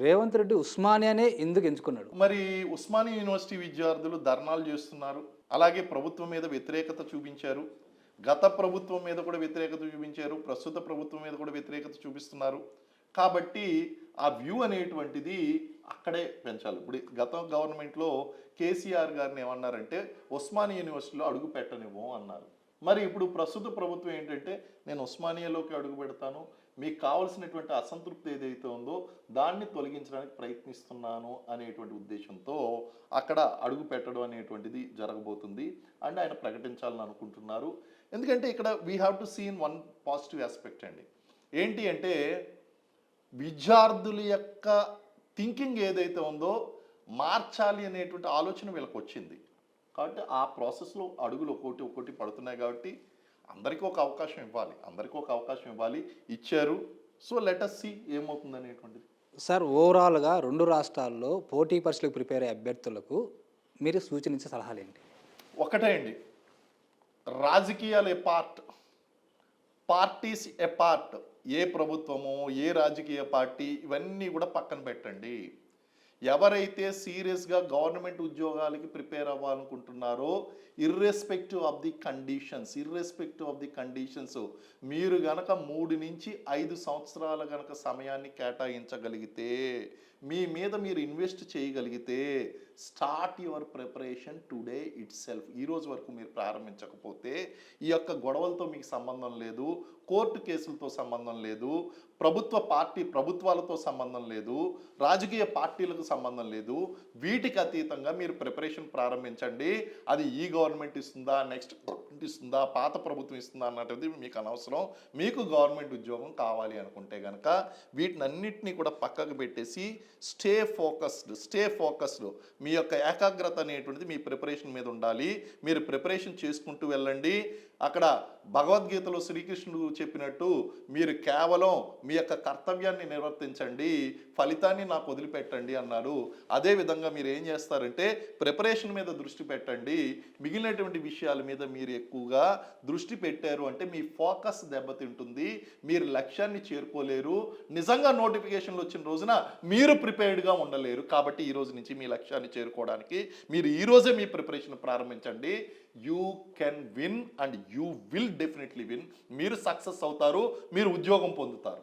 రేవంత్ రెడ్డి ఉస్మానియానే ఎందుకు ఎంచుకున్నాడు? మరి ఉస్మానియా యూనివర్సిటీ విద్యార్థులు ధర్నాలు చేస్తున్నారు. అలాగే ప్రభుత్వం మీద వ్యతిరేకత చూపించారు. గత ప్రభుత్వం మీద కూడా వ్యతిరేకత చూపించారు. ప్రస్తుత ప్రభుత్వం మీద కూడా వ్యతిరేకత చూపిస్తున్నారు. కాబట్టి ఆ వ్యూ అనేటువంటిది అక్కడే పెంచాలి. ఇప్పుడు గత గవర్నమెంట్లో కేసీఆర్ గారిని ఏమన్నారంటే ఉస్మానియా యూనివర్సిటీలో అడుగు పెట్టనివ్వం అన్నారు. మరి ఇప్పుడు ప్రస్తుత ప్రభుత్వం ఏంటంటే నేను ఉస్మానియాలోకి అడుగు పెడతాను, మీకు కావాల్సినటువంటి అసంతృప్తి ఏదైతే ఉందో దాన్ని తొలగించడానికి ప్రయత్నిస్తున్నాను అనేటువంటి ఉద్దేశంతో అక్కడ అడుగు పెట్టడం అనేటువంటిది జరగబోతుంది అండ్ ఆయన ప్రకటించాలని అనుకుంటున్నారు. ఎందుకంటే ఇక్కడ we have to see in one positive aspect అండి. ఏంటి అంటే విద్యార్థుల యొక్క థింకింగ్ ఏదైతే ఉందో మార్చాలి అనేటువంటి ఆలోచన వీళ్ళకి వచ్చింది. కాబట్టి ఆ ప్రాసెస్లో అడుగులు ఒక్కొక్కటి పడుతున్నాయి. కాబట్టి అందరికీ ఒక అవకాశం ఇవ్వాలి. ఇచ్చారు. సో లెట్ అస్ సీ ఏమవుతుంది అనేటువంటిది. సార్, ఓవరాల్గా 2 రాష్ట్రాల్లో పోటీ పరీక్షలకు ప్రిపేర్ అయ్యే అభ్యర్థులకు మీరు సూచనించే సలహాలు ఏంటి? ఒకటే అండి, రాజకీయాలు ఏ పార్ట్, పార్టీస్ ఏ పార్ట్. ఏ ప్రభుత్వము, ఏ రాజకీయ పార్టీ ఇవన్నీ కూడా పక్కన పెట్టండి. ఎవరైతే సీరియస్గా గవర్నమెంట్ ఉద్యోగాలకి ప్రిపేర్ అవ్వాలనుకుంటున్నారో ఇర్రెస్పెక్టివ్ ఆఫ్ ది కండిషన్స్ మీరు గనక 3 నుంచి 5 సంవత్సరాల గనక సమయాన్ని కేటాయించగలిగితే, మీ మీద మీరు ఇన్వెస్ట్ చేయగలిగితే, start your preparation today it self. ఈరోజు వరకు మీరు ప్రారంభించకపోతే ఈ యొక్క గొడవలతో మీకు సంబంధం లేదు, కోర్టు కేసులతో సంబంధం లేదు, ప్రభుత్వాలతో సంబంధం లేదు, రాజకీయ పార్టీలకు సంబంధం లేదు. వీటికి అతీతంగా మీరు ప్రిపరేషన్ ప్రారంభించండి. అది ఈ గవర్నమెంట్ ఇస్తుందా, నెక్స్ట్ గవర్నమెంట్ ఇస్తుందా, పాత ప్రభుత్వం ఇస్తుందా అన్నది మీకు అనవసరం. మీకు గవర్నమెంట్ ఉద్యోగం కావాలి అనుకుంటే కనుక వీటినన్నిటినీ కూడా పక్కకు పెట్టేసి స్టే ఫోకస్డ్. మీ యొక్క ఏకాగ్రత అనేటువంటిది మీ ప్రిపరేషన్ మీద ఉండాలి. మీరు ప్రిపరేషన్ చేసుకుంటూ వెళ్ళండి. అక్కడ భగవద్గీతలో శ్రీకృష్ణుడు చెప్పినట్టు మీరు కేవలం మీ యొక్క కర్తవ్యాన్ని నిర్వర్తించండి, ఫలితాన్ని నాకు వదిలిపెట్టండి అన్నారు. అదేవిధంగా మీరు ఏం చేస్తారంటే ప్రిపరేషన్ మీద దృష్టి పెట్టండి. మిగిలినటువంటి విషయాల మీద మీరు ఎక్కువగా దృష్టి పెట్టారు అంటే మీ ఫోకస్ దెబ్బతింటుంది, మీరు లక్ష్యాన్ని చేరుకోలేరు. నిజంగా నోటిఫికేషన్లు వచ్చిన రోజున మీరు ప్రిపేర్డ్గా ఉండలేరు. కాబట్టి ఈ రోజు నుంచి మీ లక్ష్యాన్ని చేరుకోవడానికి మీరు ఈరోజే మీ ప్రిపరేషన్ ప్రారంభించండి. You can win and you will definitely win. మీరు సక్సెస్ అవుతారు, మీరు ఉద్యోగం పొందుతారు.